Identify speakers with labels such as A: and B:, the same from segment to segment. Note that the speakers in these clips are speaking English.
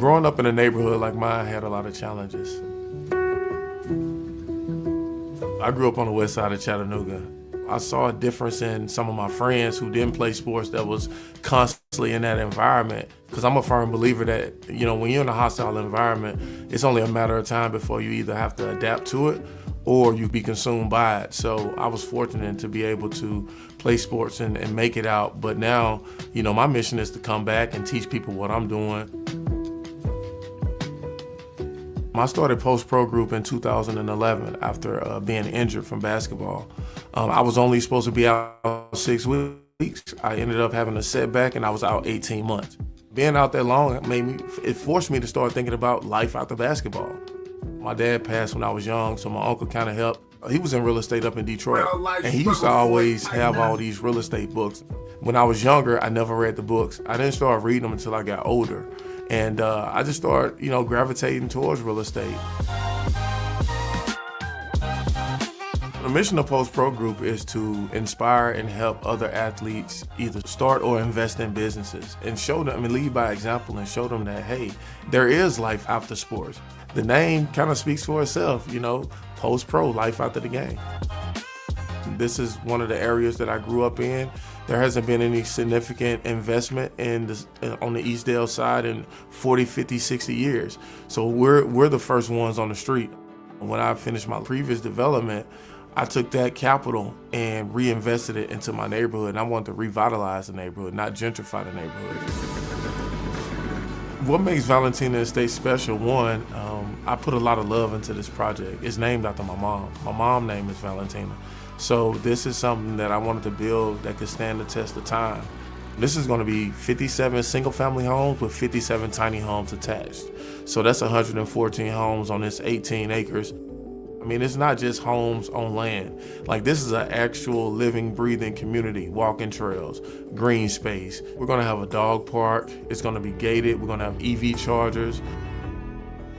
A: Growing up in a neighborhood like mine had a lot of challenges. I grew up on the west side of Chattanooga. I saw a difference in some of my friends who didn't play sports that was constantly in that environment. Because I'm a firm believer that, when you're in a hostile environment, it's only a matter of time before you either have to adapt to it or you be consumed by it. So I was fortunate to be able to play sports and make it out. But now, my mission is to come back and teach people what I'm doing. I started Post Pro Group in 2011 after being injured from basketball. I was only supposed to be out 6 weeks. I ended up having a setback and I was out 18 months. Being out that long it forced me to start thinking about life after basketball. My dad passed when I was young, so my uncle kind of helped. He was in real estate up in Detroit, and he used to always have all these real estate books. When I was younger, I never read the books. I didn't start reading them until I got older. And I just started, gravitating towards real estate. The mission of Post Pro Group is to inspire and help other athletes either start or invest in businesses and show them, lead by example and show them that, hey, there is life after sports. The name kind of speaks for itself, Post Pro, life after the game. This is one of the areas that I grew up in. There hasn't been any significant investment on the Eastdale side in 40, 50, 60 years. So we're the first ones on the street. When I finished my previous development, I took that capital and reinvested it into my neighborhood. And I wanted to revitalize the neighborhood, not gentrify the neighborhood. What makes Valentina Estate special, one, I put a lot of love into this project. It's named after my mom. My mom's name is Valentina. So this is something that I wanted to build that could stand the test of time. This is going to be 57 single-family homes with 57 tiny homes attached. So that's 114 homes on this 18 acres. It's not just homes on land. This is an actual living, breathing community, walking trails, green space. We're going to have a dog park. It's going to be gated. We're going to have EV chargers.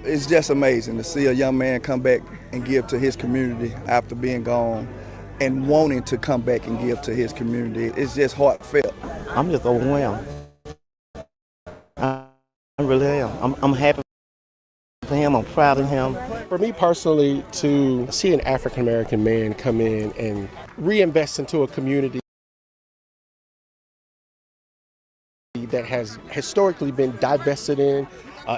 B: It's just amazing to see a young man come back and give to his community after being gone and wanting to come back and give to his community. It's just heartfelt.
C: I'm just overwhelmed. I really am. I'm happy for him. I'm proud of him.
D: For me personally, to see an African-American man come in and reinvest into a community that has historically been divested in,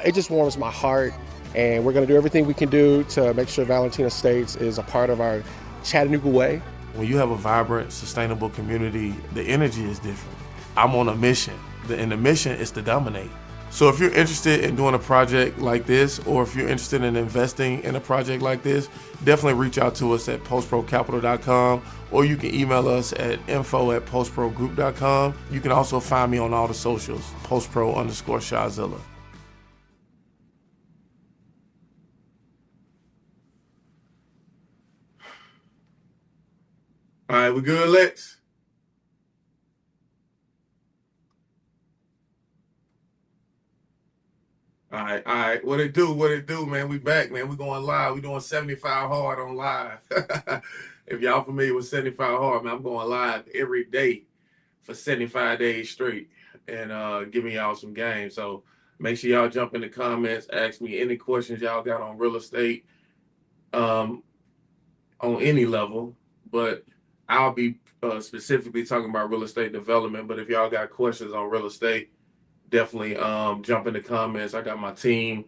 D: it just warms my heart. And we're going to do everything we can do to make sure Valentina Estates is a part of our Chattanooga way.
A: When you have a vibrant, sustainable community, the energy is different. I'm on a mission, and the mission is to dominate. So if you're interested in doing a project like this, or if you're interested in investing in a project like this, definitely reach out to us at postprocapital.com, or you can email us at info@postprogroup.com. You can also find me on all the socials, postpro_Shazilla. All right, we good, Lex? All right. What it do, man? We back, man. We going live. We doing 75 hard on live. If y'all familiar with 75 hard, man, I'm going live every day for 75 days straight and giving y'all some games. So make sure y'all jump in the comments, ask me any questions y'all got on real estate, on any level, but I'll be specifically talking about real estate development. But if y'all got questions on real estate, definitely jump in the comments. I got my team.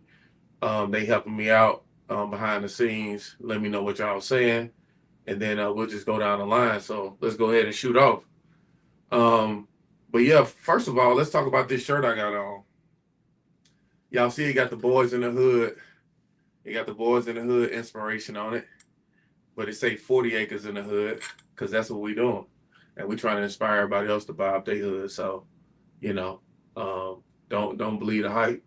A: They helping me out behind the scenes. Let me know what y'all saying. And then we'll just go down the line. So let's go ahead and shoot off. But yeah, first of all, let's talk about this shirt I got on. Y'all see it got the Boys in the Hood. It got the Boys in the Hood inspiration on it. But it say 40 acres in the hood, because that's what we doing. And we trying to inspire everybody else to buy up their hood. So, don't believe the hype.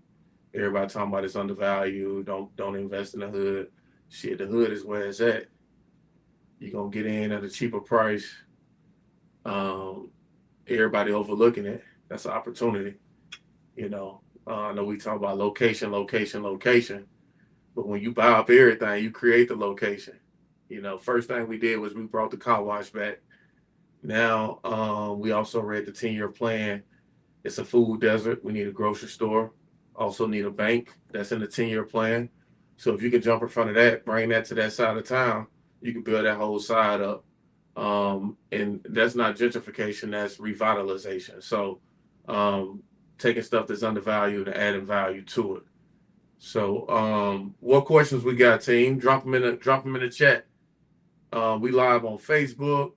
A: Everybody talking about it's undervalued. Don't invest in the hood. Shit, the hood is where it's at. You're gonna get in at a cheaper price. Everybody overlooking it. That's an opportunity. I know we talk about location, but when you buy up everything, you create the location. First thing we did was we brought the car wash back. Now we also read the 10-year plan. It's a food desert. We need a grocery store. Also need a bank that's in the 10-year plan. So if you can jump in front of that, bring that to that side of town, you can build that whole side up. And that's not gentrification, that's revitalization. So taking stuff that's undervalued and adding value to it. So what questions we got, team? Drop them in the chat. We live on Facebook,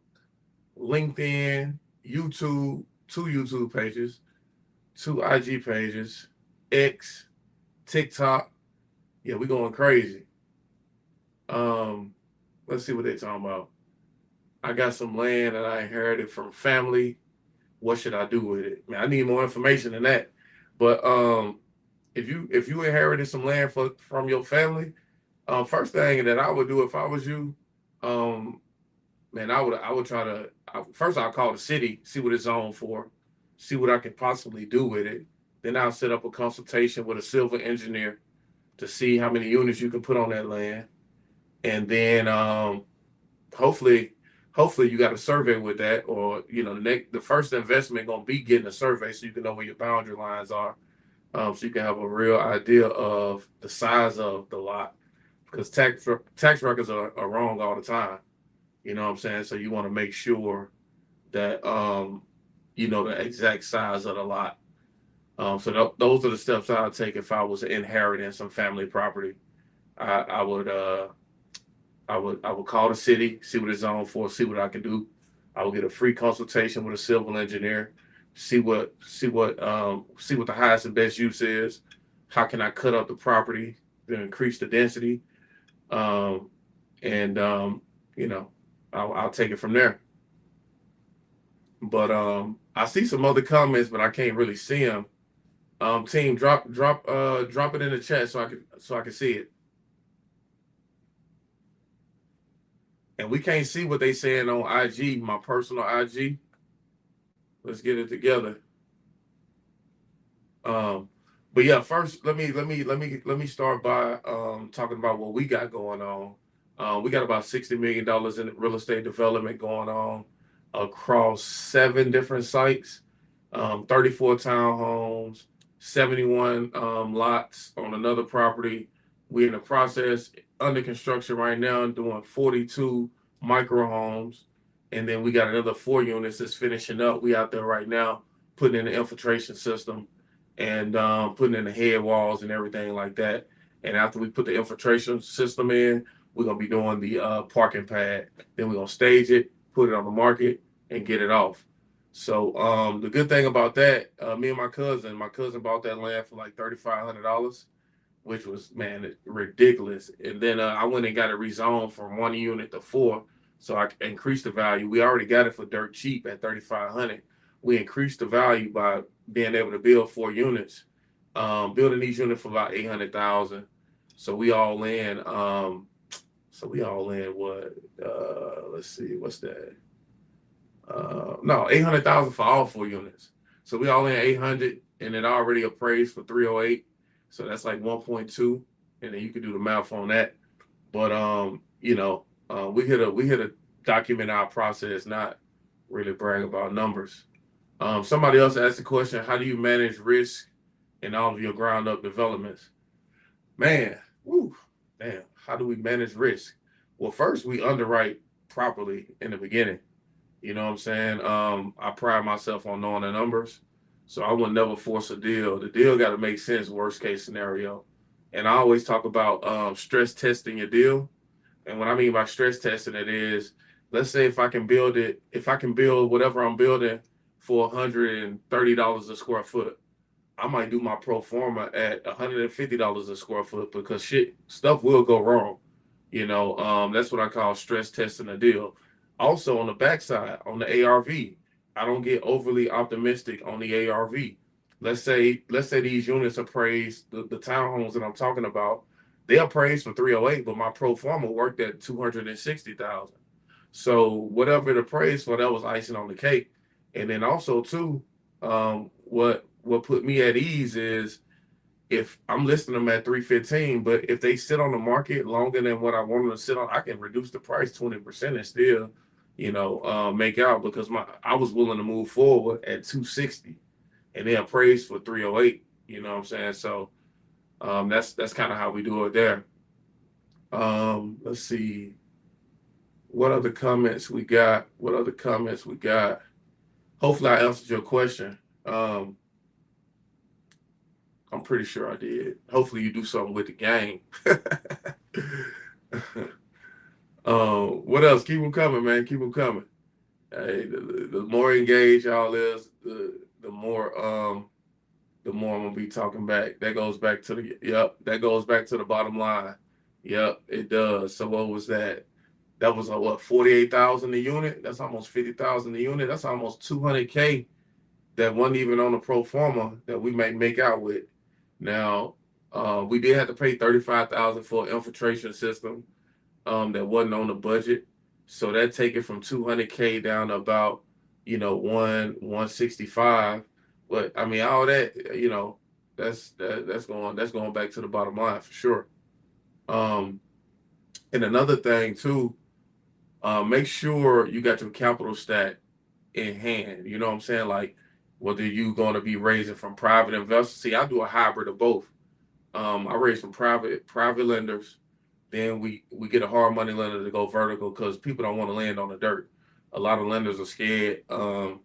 A: LinkedIn, YouTube, 2 YouTube pages, 2 IG pages, X, TikTok. Yeah, we going crazy. Let's see what they talking about. I got some land that I inherited from family. What should I do with it? Man, I need more information than that. But if you inherited some land from your family, first thing that I would do if I was you, man, I would try to first I'll call the city, see what it's zoned for, see what I could possibly do with it. Then I'll set up a consultation with a civil engineer to see how many units you can put on that land. And then hopefully you got a survey with that, or the first investment gonna be getting a survey so you can know where your boundary lines are, so you can have a real idea of the size of the lot, because tax records are wrong all the time. You know what I'm saying? So you want to make sure that you know the exact size of the lot. So those are the steps I would take if I was inheriting some family property. I would call the city, see what it's zoned for, see what I can do. I will get a free consultation with a civil engineer, see what the highest and best use is. How can I cut up the property to increase the density? And I'll take it from there. But I see some other comments, but I can't really see them. Team, drop it in the chat so I can see it. And we can't see what they saying on IG, my personal IG. Let's get it together. But yeah, first let me start by talking about what we got going on. We got about $60 million in real estate development going on across 7 different sites, 34 townhomes, 71 lots on another property. We're in the process, under construction right now, doing 42 micro homes. And then we got another 4 units that's finishing up. We out there right now putting in the infiltration system and putting in the head walls and everything like that. And after we put the infiltration system in, we're going to be doing the parking pad. Then we're going to stage it, put it on the market, and get it off. So the good thing about that, me and my cousin bought that land for like $3,500, which was, man, ridiculous. And then I went and got it rezoned from 1 unit to 4. So I increased the value. We already got it for dirt cheap at $3,500. We increased the value by being able to build 4 units. Building these units for about $800,000. So we all in. What? Let's see, what's that? No, $800,000 for all 4 units. So we all in 800, and it already appraised for 308. So that's like 1.2, and then you can do the math on that. But we here to document our process, not really brag about numbers. Somebody else asked the question: how do you manage risk in all of your ground up developments? Man, how do we manage risk? Well, first we underwrite properly in the beginning. You know what I'm saying? I pride myself on knowing the numbers, so I would never force a deal. The deal got to make sense, worst case scenario. And I always talk about stress testing your deal. And what I mean by stress testing it is, let's say if I can build whatever I'm building for $130 a square foot, I might do my pro forma at $150 a square foot, because stuff will go wrong. That's what I call stress testing a deal. Also on the backside, on the ARV, I don't get overly optimistic on the ARV. Let's say these units appraised, the townhomes that I'm talking about, they appraised for 308, but my pro forma worked at 260,000. So whatever it appraised for, that was icing on the cake. And then also too, what put me at ease is, if I'm listing them at 315, but if they sit on the market longer than what I want them to sit on, I can reduce the price 20% and still, make out, because I was willing to move forward at 260, and they appraised for 308. You know what I'm saying? So that's kind of how we do it there. Let's see. What other comments we got? What other comments we got? Hopefully I answered your question. Um, I'm pretty sure I did. Hopefully you do something with the game. What else? Keep them coming, man. Keep them coming. Hey, the more engaged y'all is, the more I'm gonna be talking back. That goes back to the That goes back to the bottom line. Yep, it does. So what was that? That was what, 48,000 a unit? That's almost 50,000 a unit. That's almost 200K that wasn't even on the pro forma that we may make out with. Now, we did have to pay 35,000 for an infiltration system that wasn't on the budget. So that take it from 200K down to about, 165. But I mean, all that, that's going back to the bottom line for sure. And another thing too, make sure you got your capital stack in hand. You know what I'm saying? Like whether you going to be raising from private investors. See, I do a hybrid of both. I raise from private lenders. Then we get a hard money lender to go vertical because people don't want to lend on the dirt. A lot of lenders are scared of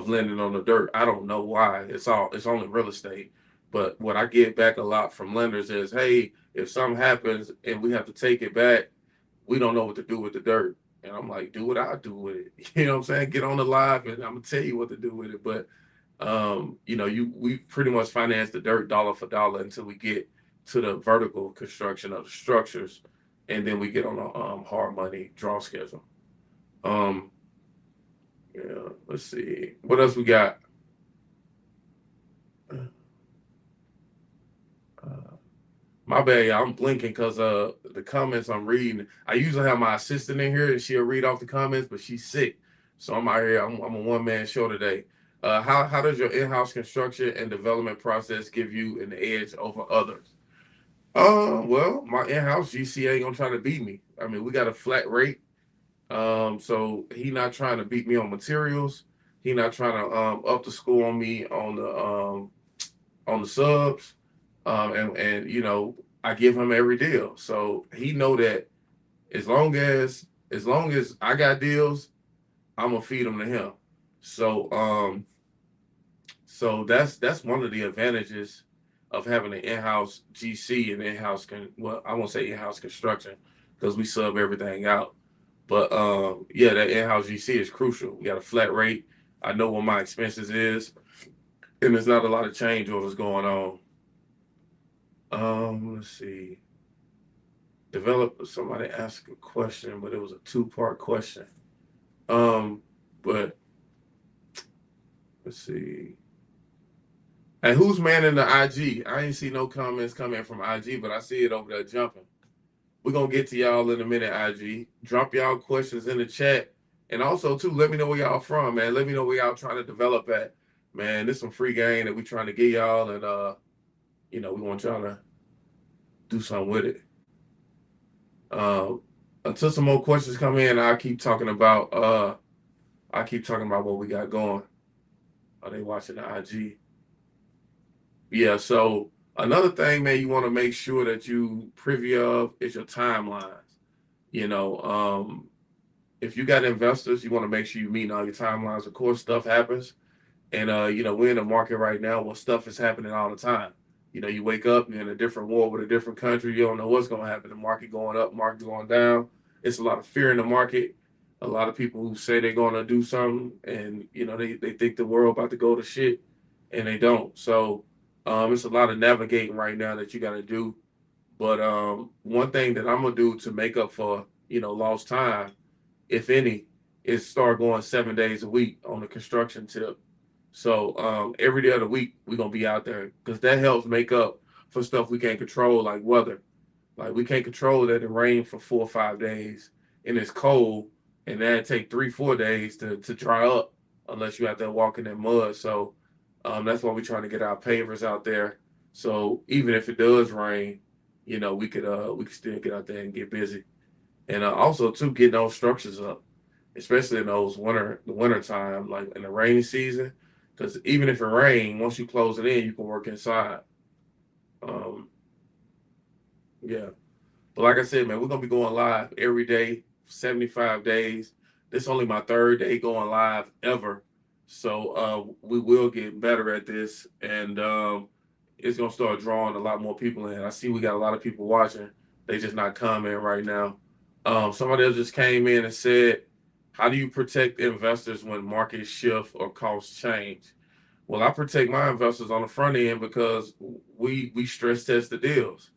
A: lending on the dirt. I don't know why. It's only real estate. But what I get back a lot from lenders is, hey, if something happens and we have to take it back, we don't know what to do with the dirt. And I'm like, do what I do with it. You know what I'm saying? Get on the live and I'm gonna tell you what to do with it. But we pretty much finance the dirt dollar for dollar until we get to the vertical construction of the structures, and then we get on a hard money draw schedule. Yeah, let's see. What else we got? My bad, y'all. I'm blinking because the comments I'm reading. I usually have my assistant in here and she'll read off the comments, but she's sick. So I'm out here. I'm a one-man show today. How does your in-house construction and development process give you an edge over others? Well, my in-house GC ain't gonna try to beat me. I mean, we got a flat rate. So he not trying to beat me on materials. He not trying to up the score on me on the subs. And I give him every deal. So he know that as long as I got deals, I'm gonna feed them to him. So so that's one of the advantages of having an in-house GC and I won't say in-house construction because we sub everything out. But yeah, that in-house GC is crucial. We got a flat rate. I know what my expenses is, and there's not a lot of changeovers going on. Let's see. Somebody asked a question, but it was a two-part question. But let's see. And who's manning the IG? I ain't see no comments coming from IG, but I see it over there jumping. We're gonna get to y'all in a minute, IG. Drop y'all questions in the chat. And also too, let me know where y'all from, man. Let me know where y'all trying to develop at. Man, this some free game that we trying to get y'all, and we want y'all to do something with it. Until some more questions come in, I'll keep talking about what we got going. Are they watching the IG? Yeah, so another thing, man, you want to make sure that you privy of is your timelines. If you got investors, you want to make sure you meet all your timelines. Of course, stuff happens. And we're in a market right now where stuff is happening all the time. You wake up, you're in a different war with a different country. You don't know what's going to happen. The market going up, market going down. It's a lot of fear in the market. A lot of people who say they're going to do something, and they think the world about to go to shit, and they don't. So it's a lot of navigating right now that you got to do. But one thing that I'm gonna do to make up for lost time, if any, is start going 7 days a week on the construction tip. So every day of the week we're gonna be out there because that helps make up for stuff we can't control, like weather. Like we can't control that it rained for 4 or 5 days and it's cold, and then it take 3-4 days to dry up unless you out there walking in mud. So that's why we're trying to get our pavers out there. So even if it does rain, we could still get out there and get busy. And also too, getting those structures up, especially in the winter time, like in the rainy season, Because even if it rains, once you close it in, you can work inside. Um, yeah. But like I said, man, we're gonna be going live every day, 75 days. This is only my third day going live ever. So we will get better at this, and it's gonna start drawing a lot more people in. I see we got a lot of people watching. They just not commenting right now. Somebody else just came in and said, how do you protect investors when markets shift or costs change? Well, I protect my investors on the front end because we stress test the deals.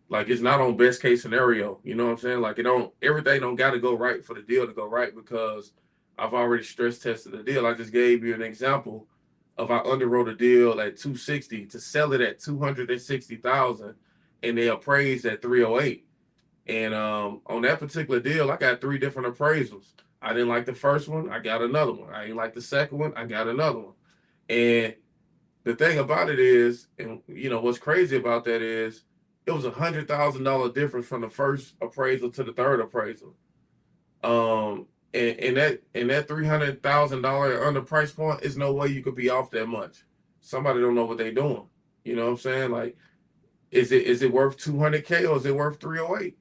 A: Like, it's not on best case scenario. You know what I'm saying? Like, everything don't got to go right for the deal to go right, because I've already stress tested the deal. I just gave you an example of I underwrote a deal at 260 to sell it at 260,000, and they appraised at 308. And on that particular deal, I got 3 different appraisals. I didn't like the first one, I got another one. I didn't like the second one, I got another one. And the thing about it is, and what's crazy about that is, it was $100,000 difference from the first appraisal to the third appraisal. And that $300,000 under price point is no way you could be off that much. Somebody don't know what they're doing. You know what I'm saying? Like, is it worth 200K or is it worth 308?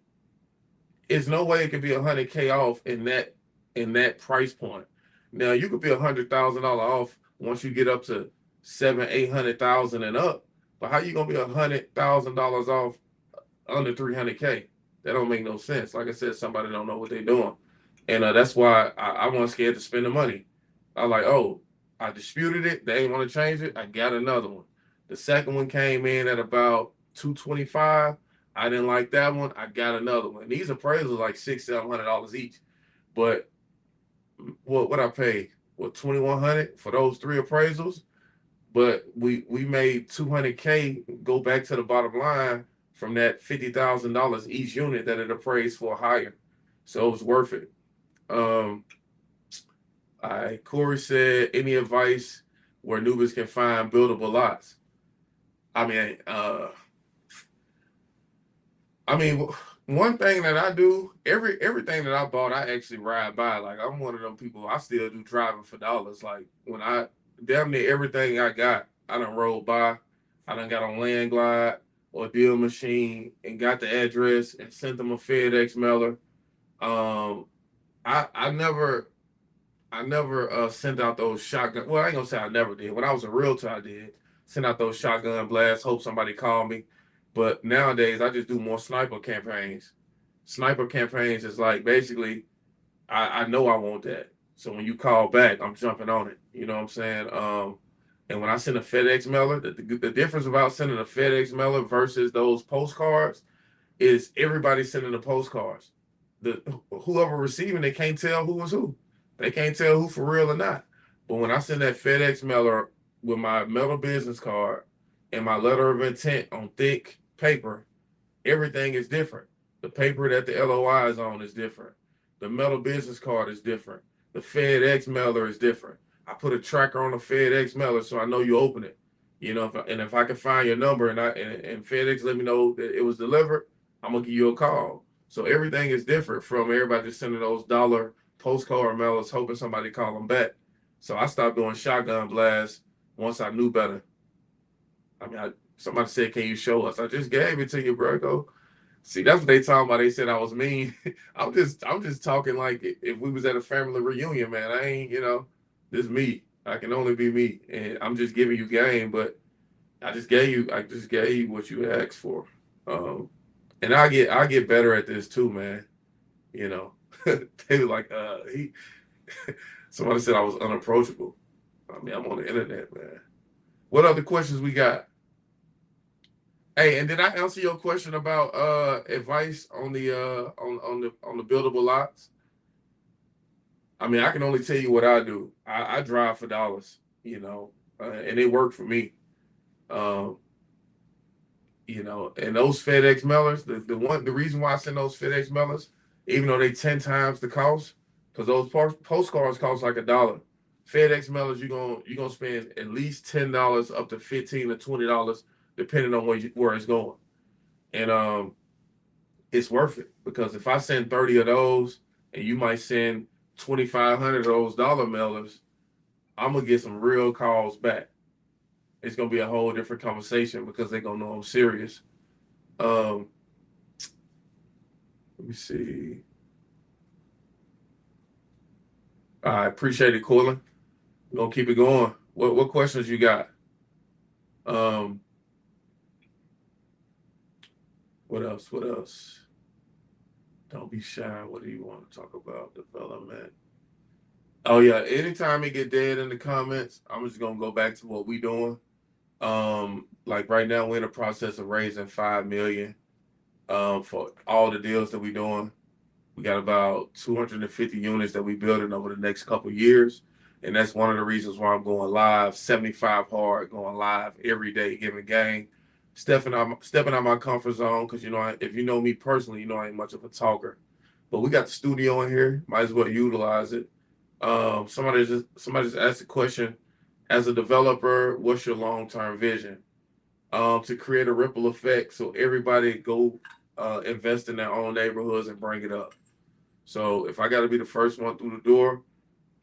A: There's no way it could be 100K off in that price point. Now you could be $100,000 off once you get up to 700,000-800,000 and up. But how you gonna be $100,000 off under 300K? That don't make no sense. Like I said, somebody don't know what they're doing, and that's why I wasn't scared to spend the money. I like, oh, I disputed it. They ain't want to change it. I got another one. The second one came in at about 225. I didn't like that one. I got another one. These appraisals like $600-700 each, but what I paid? What, 2,100 for those 3 appraisals? But we made 200K go back to the bottom line from that $50,000 each unit that it appraised for higher. So it was worth it. Corey said, any advice where newbies can find buildable lots? I mean, one thing that I do, everything that I bought, I actually ride by. Like, I'm one of them people, I still do driving for dollars. Like, when damn near everything I got, I done rolled by. I done got on Land Glide or Deal Machine and got the address and sent them a FedEx mailer. I never sent out those shotgun. Well, I ain't gonna say I never did. When I was a realtor, I did send out those shotgun blasts. Hope somebody called me. But nowadays, I just do more sniper campaigns. Sniper campaigns is like, basically, I know I want that. So when you call back, I'm jumping on it. You know what I'm saying? And when I send a FedEx mailer, the difference about sending a FedEx mailer versus those postcards is everybody sending the postcards. Whoever receiving, they can't tell who was who. They can't tell who for real or not. But when I send that FedEx mailer with my metal business card and my letter of intent on thick paper, everything is different. The paper that the LOI is on is different. The metal business card is different. The FedEx mailer is different. I put a tracker on the FedEx mailer so I know you open it. If I can find your number and FedEx let me know that it was delivered, I'm gonna give you a call. So everything is different from everybody just sending those dollar postcard mailers hoping somebody call them back. So I stopped doing shotgun blasts once I knew better. Somebody said, "Can you show us?" I just gave it to you, bro. See, that's what they talking about. They said I was mean. I'm just talking like if we was at a family reunion, man. I ain't, this me. I can only be me, and I'm just giving you game. But I just gave you what you asked for, and I get better at this too, man. They were like, somebody said I was unapproachable. I'm on the internet, man. What other questions we got? Hey, and did I answer your question about advice on the on the buildable lots? I can only tell you what I do. I drive for dollars, and it worked for me. And those FedEx mailers, the reason why I send those FedEx mailers, even though they 10 times the cost, because those postcards cost like $1. FedEx mailers, you're gonna spend at least $10 up to $15 or $20, depending on where it's going. And it's worth it, because if I send 30 of those and you might send 2,500 of those dollar mailers, I'm gonna get some real calls back. It's gonna be a whole different conversation because they're gonna know I'm serious. Um, let me see. I appreciate it, Corlin. We're gonna keep it going. What questions you got? Um, what else? What else? Don't be shy. What do you want to talk about? Development. Oh yeah. Anytime it get dead in the comments, I'm just gonna go back to what we doing. Like right now we're in the process of raising 5 million for all the deals that we're doing. We got about 250 units that we building over the next couple of years. And that's one of the reasons why I'm going live, 75 hard, going live every day, giving game. Stepping out my comfort zone because if you know me personally, you know I ain't much of a talker. But we got the studio in here, might as well utilize it. Somebody just asked a question. As a developer, what's your long-term vision? To create a ripple effect so everybody go invest in their own neighborhoods and bring it up. So if I got to be the first one through the door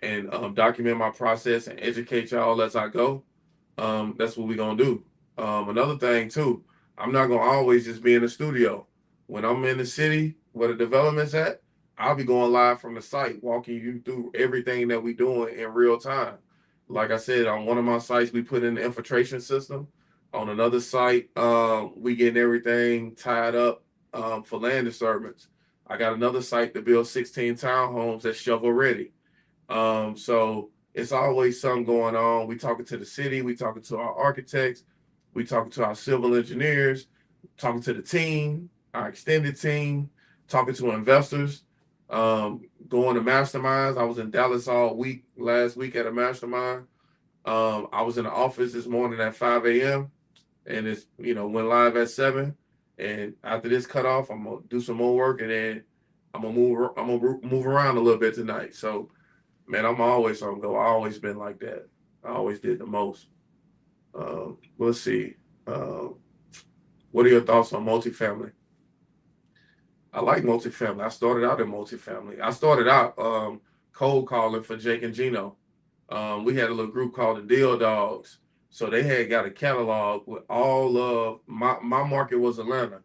A: and document my process and educate y'all as I go, that's what we're gonna do. Another thing too, I'm not gonna always just be in the studio. When I'm in the city where the development's at, I'll be going live from the site, walking you through everything that we doing in real time. Like I said, on one of my sites, we put in the infiltration system. On another site, we getting everything tied up for land disturbance. I got another site to build 16 townhomes that's shovel ready. So it's always something going on. We talking to the city, we talking to our architects, we talking to our civil engineers, talking to the team, our extended team, talking to investors, going to masterminds. I was in Dallas all week last week at a mastermind. I was in the office this morning at 5 a.m. and it's went live at 7. And after this cut off, I'm gonna do some more work and then I'm gonna move around a little bit tonight. So man, I'm always on go. I always been like that. I always did the most. We'll see. Um, what are your thoughts on multifamily? I like multifamily. I started out in multifamily. I started out cold calling for Jake and Gino. We had a little group called the Deal Dogs. So they had got a catalog with all of my market was Atlanta.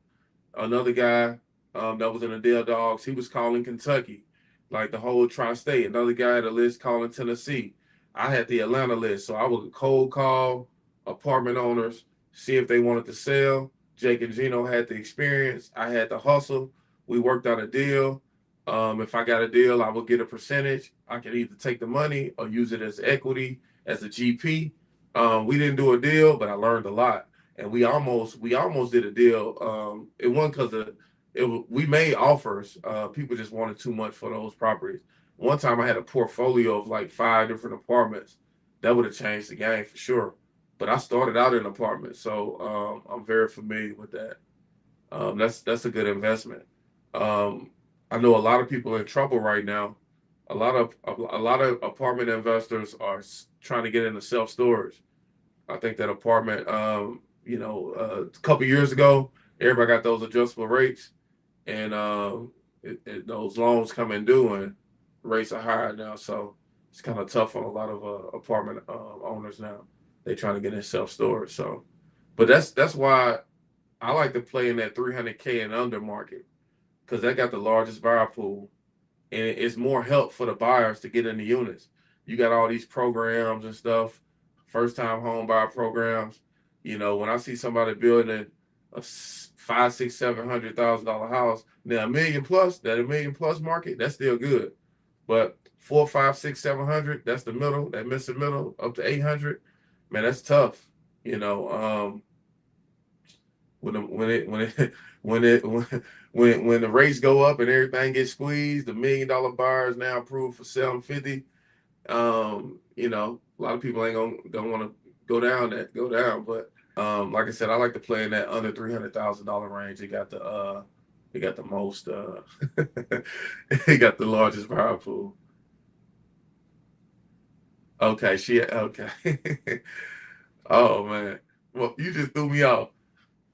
A: Another guy that was in the Deal Dogs, he was calling Kentucky, like the whole tri-state. Another guy had a list calling Tennessee. I had the Atlanta list, so I would cold call apartment owners, see if they wanted to sell. Jake and Gino had the experience. I had the hustle. We worked out a deal. If I got a deal, I would get a percentage. I could either take the money or use it as equity, as a GP. We didn't do a deal, but I learned a lot and we almost did a deal. It wasn't because we made offers. People just wanted too much for those properties. One time I had a portfolio of like 5 different apartments. That would have changed the game for sure. But I started out in apartments, so I'm very familiar with that. That's a good investment. Um, I know a lot of people in trouble right now. A lot of apartment investors are trying to get into self storage. I think that apartment, a couple years ago, everybody got those adjustable rates, and those loans coming due, and rates are higher now. So it's kind of tough on a lot of apartment owners now. They trying to get in self storage. So, but that's why I like to play in that 300K and under market because that got the largest buyer pool, and it's more help for the buyers to get in the units. You got all these programs and stuff, first time home buyer programs. When I see somebody building a five, six, $700,000 house, now a million plus market, that's still good. But 4, 5, 6, 700, that's the middle, that missing middle up to 800. Man, that's tough. You know, when it when the rates go up and everything gets squeezed, the $1 million buyers now approved for 750. A lot of people ain't gonna don't want to go down. But like I said, I like to play in that under $300,000 range. It got the most it got the largest buyer pool. Okay. Oh man. Well, you just threw me off.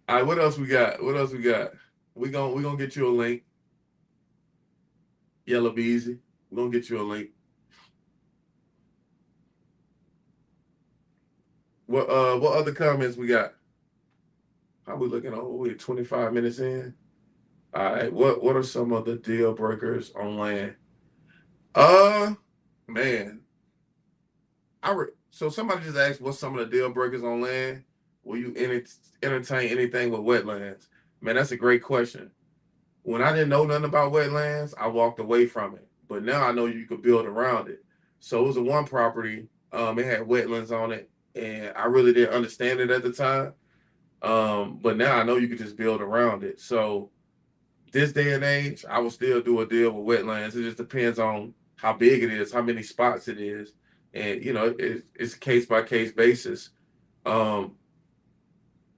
A: All right, what else we got? What else we got? We gonna get you a link. Yellow Beezy. We're gonna get you a link. What other comments we got? How we looking? Oh, we're 25 minutes in. All right. What are some of the deal breakers on land? Man, so somebody just asked what's some of the deal breakers on land. Will you entertain anything with wetlands? Man, that's a great question. When I didn't know nothing about wetlands, I walked away from it. But now I know you could build around it. So it was a one property. It had wetlands on it, and I really didn't understand it at the time. But now I know you can just build around it. So this day and age, I will still do a deal with wetlands. It just depends on how big it is, how many spots it is, and it's case by case basis. Um,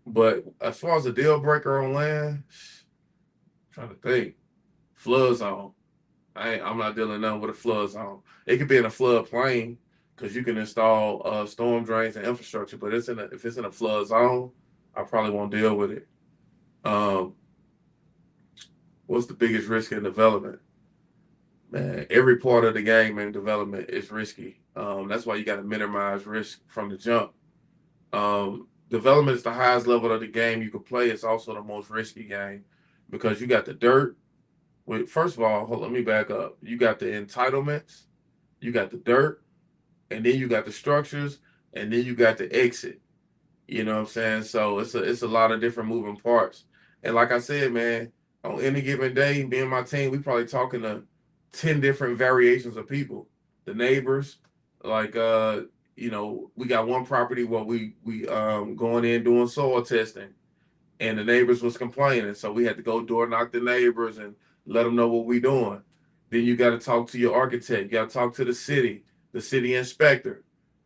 A: but as far as a deal breaker on land, I'm trying to think, flood zone. I'm not dealing nothing with a flood zone. It could be in a flood plain because you can install storm drains and infrastructure. But if it's in a flood zone, I probably won't deal with it. What's the biggest risk in development? Man, every part of the game in development is risky. That's why you got to minimize risk from the jump. Development is the highest level of the game you can play. It's also the most risky game because you got the dirt. First of all, let me back up. You got the entitlements, you got the dirt, and then you got the structures, and then you got the exit. You know what I'm saying? So it's a lot of different moving parts. And like I said, man, on any given day, me and my team, we probably talking to 10 different variations of people. The neighbors, like we got one property where we going in doing soil testing, and the neighbors was complaining, so we had to go door knock the neighbors and let them know what we doing. Then you got to talk to your architect, you got to talk to the city inspector,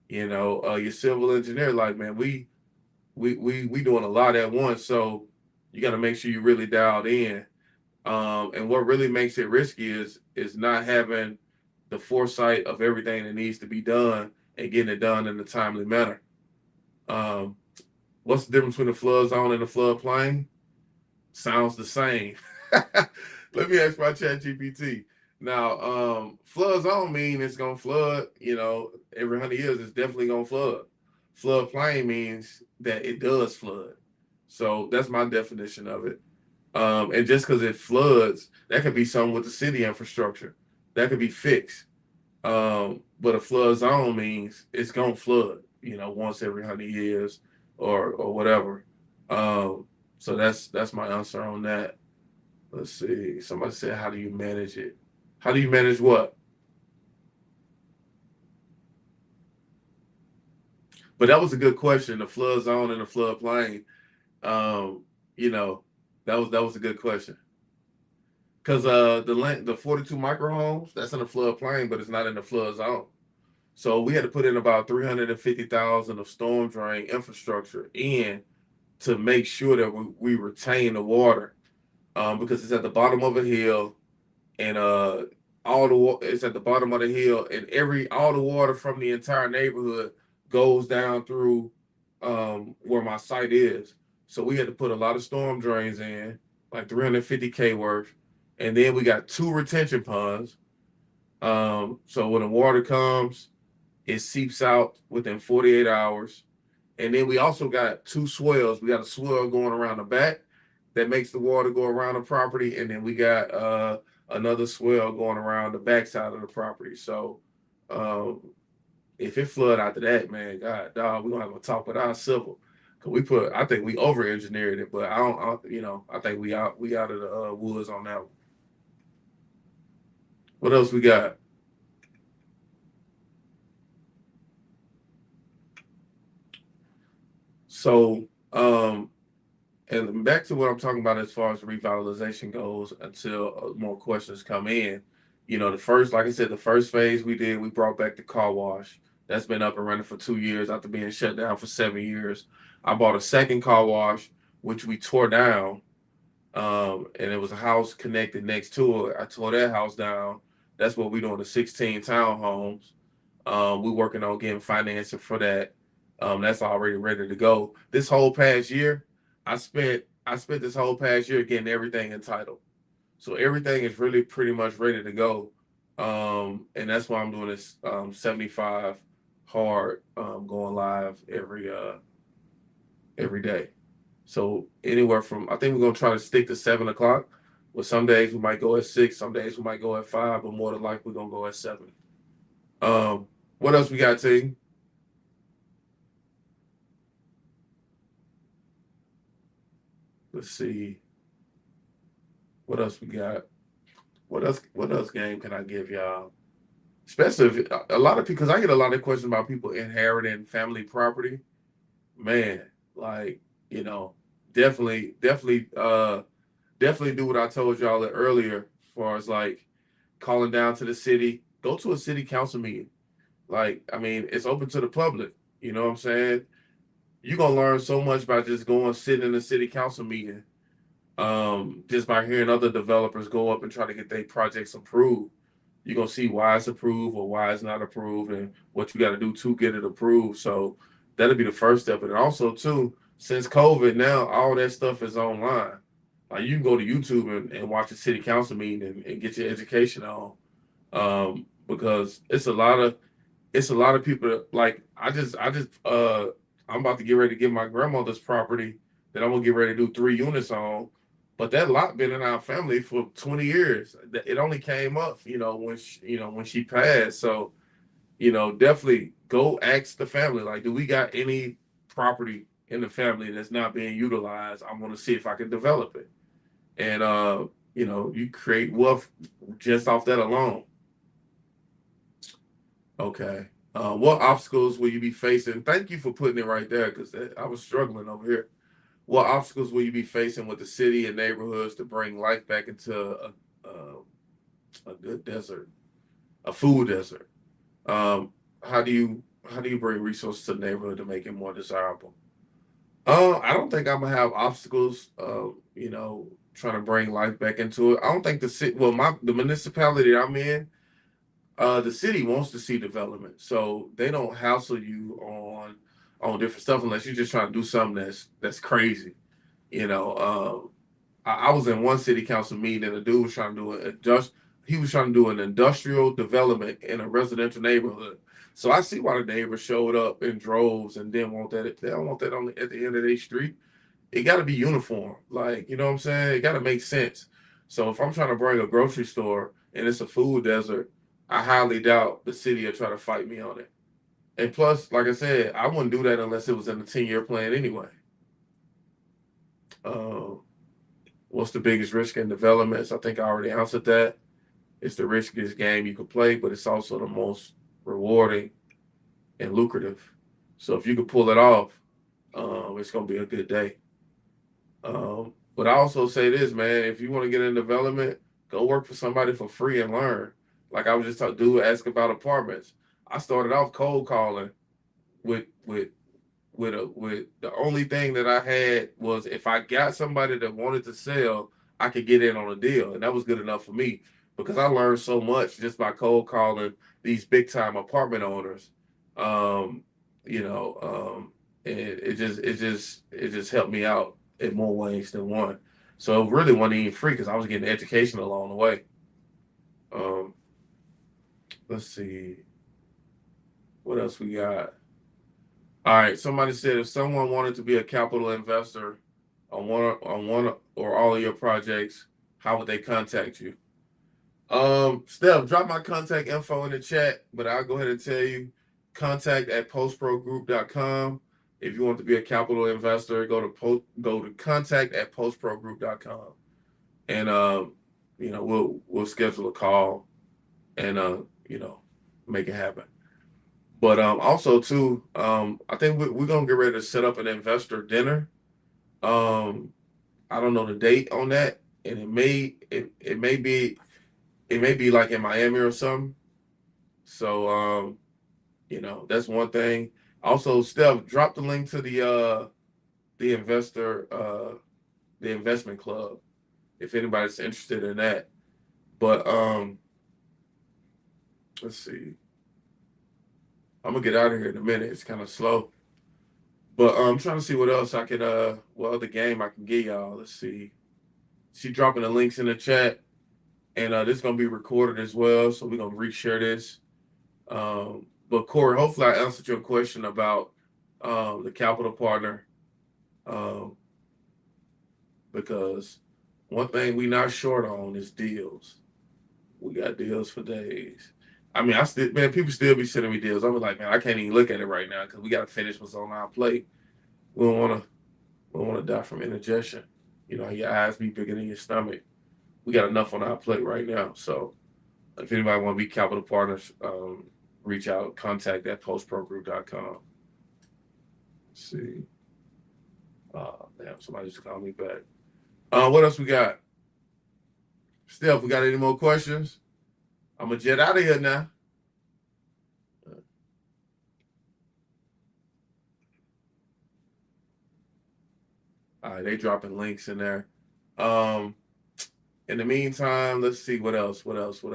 A: your civil engineer. Like, man, we doing a lot at once, so you got to make sure you really dialed in. And what really makes it risky is not having the foresight of everything that needs to be done and getting it done in a timely manner. What's the difference between a flood zone and a flood plain? Sounds the same. Let me ask my ChatGPT. Now, flood zone mean it's gonna flood. Every 100 years it's definitely gonna flood. Flood plain means that it does flood. So that's my definition of it. And just because it floods, that could be something with the city infrastructure that could be fixed. But a flood zone means it's gonna flood. Once every 100 years or whatever. So that's my answer on that. Let's see. Somebody said, how do you manage it? How do you manage what? But that was a good question. The flood zone and the flood plain. That was a good question. Because the 42 micro homes, that's in the flood plain, but it's not in the flood zone. So we had to put in about 350,000 of storm drain infrastructure in to make sure that we retain the water, because it's at the bottom of a hill, and it's at the bottom of the hill, and all the water from the entire neighborhood goes down through where my site is. So we had to put a lot of storm drains in, like 350K worth, and then we got 2 retention ponds. So when the water comes, it seeps out within 48 hours. And then we also got 2 swells. We got a swell going around the back that makes the water go around the property. And then we got another swell going around the backside of the property. So if it flood after that, man, God, dog, we're going to have to talk with our civil. Cause I think we over-engineered it, but I think we out of the woods on that one. What else we got? So, and back to what I'm talking about as far as revitalization goes, until more questions come in. Like I said, the first phase we brought back the car wash. That's been up and running for 2 years after being shut down for 7 years. I bought a second car wash, which we tore down, and it was a house connected next to it. I tore that house down. That's what we're doing, the 16 townhomes. We're working on getting financing for that. That's already ready to go. This whole past year, I spent this whole past year getting everything entitled. So everything is really pretty much ready to go. And that's why I'm doing this 75 hard going live every day. So anywhere from, I think we're gonna try to stick to 7 o'clock. But some days we might go at 6, some days we might go at 5, but more than likely we're gonna go at 7. What else we got, T? Let's see. What else we got? What else game can I give y'all? Especially if a lot of people, because I get a lot of questions about people inheriting family property. Man, like, you know, definitely do what I told y'all earlier, as far as like calling down to the city, go to a city council meeting. Like, I mean, it's open to the public. You know what I'm saying? You're gonna learn so much by just going sitting in a city council meeting. Just by hearing other developers go up and try to get their projects approved. You're gonna see why it's approved or why it's not approved and what you gotta do to get it approved. So that'll be the first step. And also too, since COVID now, all that stuff is online. Like you can go to YouTube and watch a city council meeting and get your education on. Because it's a lot of people that, like I'm about to get ready to get my grandmother's property that I'm gonna get ready to do 3 units on. But that lot been in our family for 20 years. It only came up, when she passed. So, definitely go ask the family, like, do we got any property in the family that's not being utilized? I want to see if I can develop it. And you create wealth just off that alone. Okay. What obstacles will you be facing? Thank you for putting it right there, because I was struggling over here. What obstacles will you be facing with the city and neighborhoods to bring life back into a good desert, a food desert? How do you bring resources to the neighborhood to make it more desirable? I don't think I'm gonna have obstacles. Trying to bring life back into it. I don't think the city. Well, the municipality I'm in, the city wants to see development, so they don't hassle you on different stuff unless you're just trying to do something that's crazy. I was in one city council meeting and a dude was trying to do an industrial development in a residential neighborhood. So I see why the neighbors showed up in droves and didn't want that. They don't want that at the end of their street. It got to be uniform, like, you know what I'm saying. It got to make sense. So if I'm trying to bring a grocery store and it's a food desert, I highly doubt the city will try to fight me on it. And plus, like I said, I wouldn't do that unless it was in the 10-year plan anyway. What's the biggest risk in developments? I think I already answered that. It's the riskiest game you can play, but it's also the most rewarding and lucrative. So if you can pull it off, it's going to be a good day. But I also say this, man, if you want to get in development, go work for somebody for free and learn. Like I was just talking, dude ask about apartments. I started off cold calling with the only thing that I had was if I got somebody that wanted to sell, I could get in on a deal, and that was good enough for me because I learned so much just by cold calling these big time apartment owners. And it just helped me out in more ways than one. So it really wasn't even free because I was getting education along the way. Let's see. What else we got? All right. Somebody said if someone wanted to be a capital investor on one or all of your projects, how would they contact you? Steph, drop my contact info in the chat, but I'll go ahead and tell you contact@postprogroup.com. If you want to be a capital investor, go to contact@postprogroup.com. And we'll schedule a call and make it happen. But also too, I think we're gonna get ready to set up an investor dinner. I don't know the date on that, and it may be like in Miami or something. So that's one thing. Also, Steph, drop the link to the investment club if anybody's interested in that. But let's see. I'm gonna get out of here in a minute. It's kind of slow. But I'm trying to see what else I could what other game I can get y'all. Let's see. She dropping the links in the chat. And this is gonna be recorded as well. So we're gonna reshare this. But Corey, hopefully I answered your question about the capital partner. Um, because one thing we not short on is deals. We got deals for days. I mean, people still be sending me deals. I'm like, man, I can't even look at it right now because we got to finish what's on our plate. We don't want to die from indigestion. You know, your eyes be bigger than your stomach. We got enough on our plate right now. So if anybody want to be capital partners, reach out, contact at postprogroup.com. Let's see. Damn, somebody just called me back. What else we got? Steph, we got any more questions? I'm going to jet out of here now. All right, they dropping links in there. In the meantime, let's see what else. Trying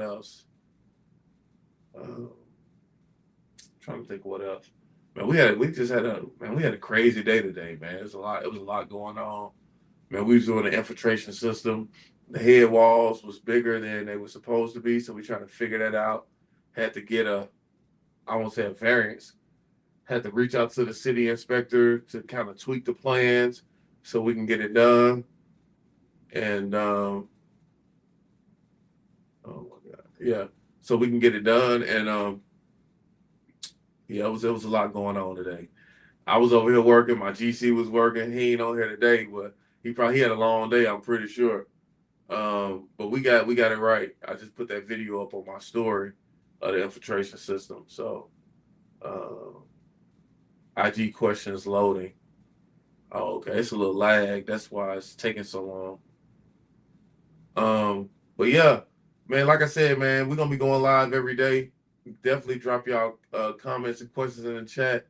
A: to think what else. Man, we had a crazy day today, man. It was a lot going on. Man, we was doing the infiltration system. The head walls was bigger than they were supposed to be, so we trying to figure that out. Had to get I won't say a variance. Had to reach out to the city inspector to kind of tweak the plans so we can get it done. And oh my God, yeah. So we can get it done, and yeah, it was a lot going on today. I was over here working. My GC was working. He ain't on here today, but he had a long day. I'm pretty sure. But we got it right. I just put that video up on my story of the infiltration system. So, IG questions loading. Oh, okay. It's a little lag. That's why it's taking so long. But yeah, man, like I said, man, we're gonna be going live every day. Definitely drop y'all comments and questions in the chat.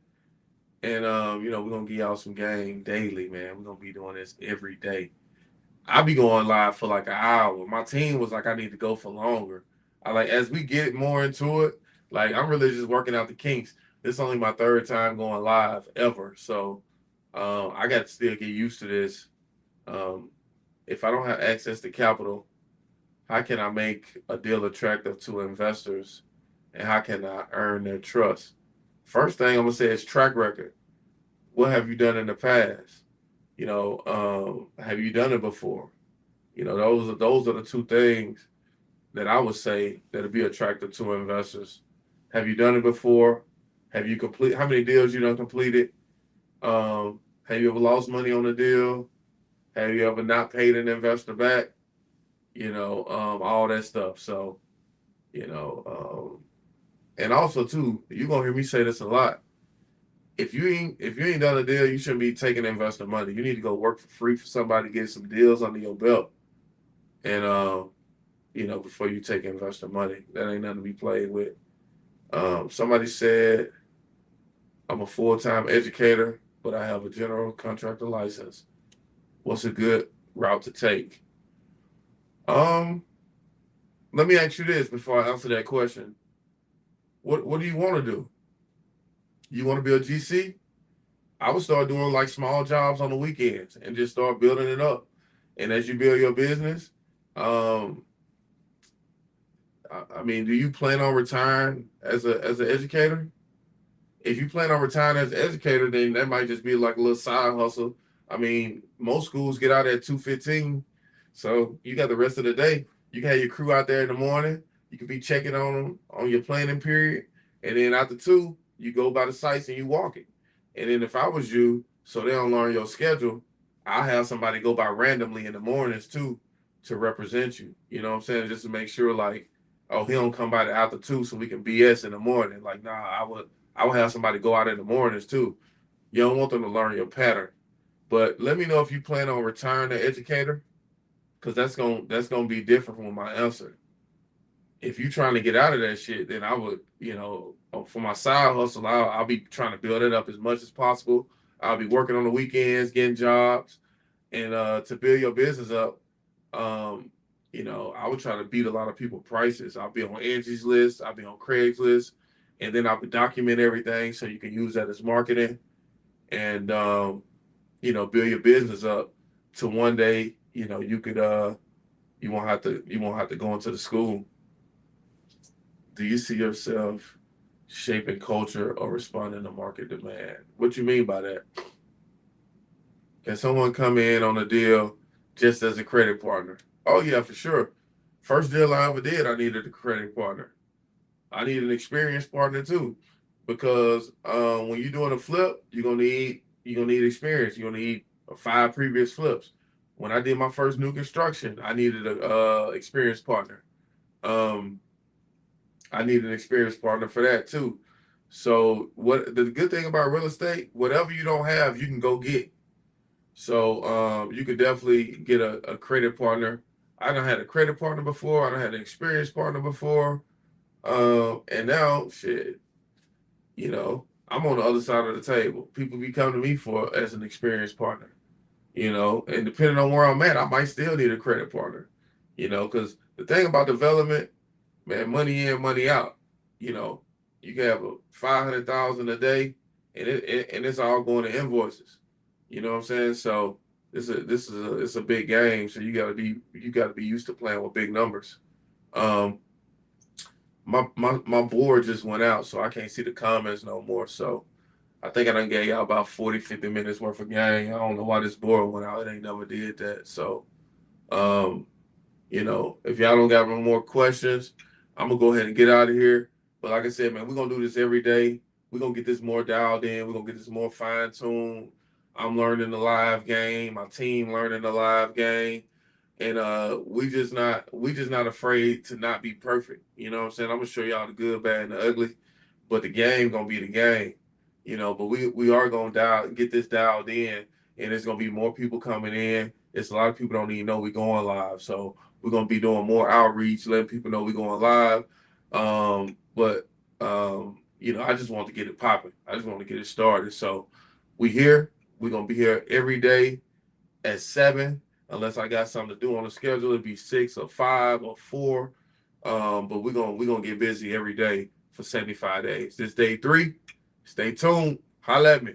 A: And we're gonna give y'all some game daily, man. We're gonna be doing this every day. I'll be going live for like an hour. My team was like, I need to go for longer. As we get more into it, like I'm really just working out the kinks. This is only my third time going live ever. So I got to still get used to this. If I don't have access to capital, how can I make a deal attractive to investors? And how can I earn their trust? First thing I'm going to say is track record. What have you done in the past? Have you done it before? Those are the two things that I would say that'll be attractive to investors. Have you done it before? Have you how many deals you done completed? Have you ever lost money on a deal? Have you ever not paid an investor back? All that stuff. So, and also too, you're gonna hear me say this a lot. If you ain't done a deal, you shouldn't be taking investor money. You need to go work for free for somebody to get some deals under your belt. And before you take investor money. That ain't nothing to be played with. Somebody said I'm a full-time educator, but I have a general contractor license. What's a good route to take? Let me ask you this before I answer that question. What do you want to do? You want to be a GC? I would start doing like small jobs on the weekends and just start building it up. And as you build your business, I mean, do you plan on retiring as an educator? If you plan on retiring as an educator, then that might just be like a little side hustle. I mean, most schools get out at 2:15, so you got the rest of the day. You can have your crew out there in the morning. You could be checking on them on your planning period, and then after 2, you go by the sites and you walk it. And then if I was you, so they don't learn your schedule, I'll have somebody go by randomly in the mornings too to represent you. You know what I'm saying? Just to make sure, like, oh, he don't come by the after 2 so we can BS in the morning. Like, nah, I would have somebody go out in the mornings too. You don't want them to learn your pattern. But let me know if you plan on retiring the educator, because that's gonna be different from my answer. If you're trying to get out of that shit, then I would, for my side hustle, I'll be trying to build it up as much as possible. I'll be working on the weekends, getting jobs, and to build your business up, I would try to beat a lot of people's prices. I'll be on Angie's List, I'll be on Craigslist, and then I'll document everything so you can use that as marketing, and build your business up to one day, you could you won't have to go into the school. Do you see yourself shaping culture or responding to market demand. What you mean by that? Can someone come in on a deal just as a credit partner? Oh yeah, for sure. First deal I ever did, I needed a credit partner. I need an experienced partner too, because when you're doing a flip, you're gonna need experience. You're gonna need 5 previous flips. When I did my first new construction, I needed a experienced partner. Um, I need an experienced partner for that too. So what the good thing about real estate, whatever you don't have, you can go get. So you could definitely get a credit partner. I done had a credit partner before. I done had an experienced partner before. And now, shit, I'm on the other side of the table. People be coming to me for as an experienced partner. And depending on where I'm at, I might still need a credit partner. Because the thing about development, man, money in, money out. You know, you can have a 500,000 a day, and it's all going to invoices. You know what I'm saying? So it's a big game. So you gotta be used to playing with big numbers. Um, my board just went out, so I can't see the comments no more. So I think I done gave y'all about 40, 50 minutes worth of game. I don't know why this board went out. It ain't never did that. So um, if y'all don't got no more questions, I'm gonna go ahead and get out of here. But like I said, man, we're gonna do this every day. We're gonna get this more dialed in. We're gonna get this more fine-tuned. I'm learning the live game, my team learning the live game. And we just not afraid to not be perfect. You know what I'm saying? I'm gonna show y'all the good, bad, and the ugly, but the game gonna be the game. But we are gonna get this dialed in, and there's gonna be more people coming in. It's a lot of people don't even know we're going live. So we're gonna be doing more outreach, letting people know we're going live. But I just want to get it popping. I just want to get it started. So we here. We're gonna be here every day at 7, unless I got something to do on the schedule. It'd be 6 or 5 or 4. But we're gonna get busy every day for 75 days. This day 3. Stay tuned. Holla at me.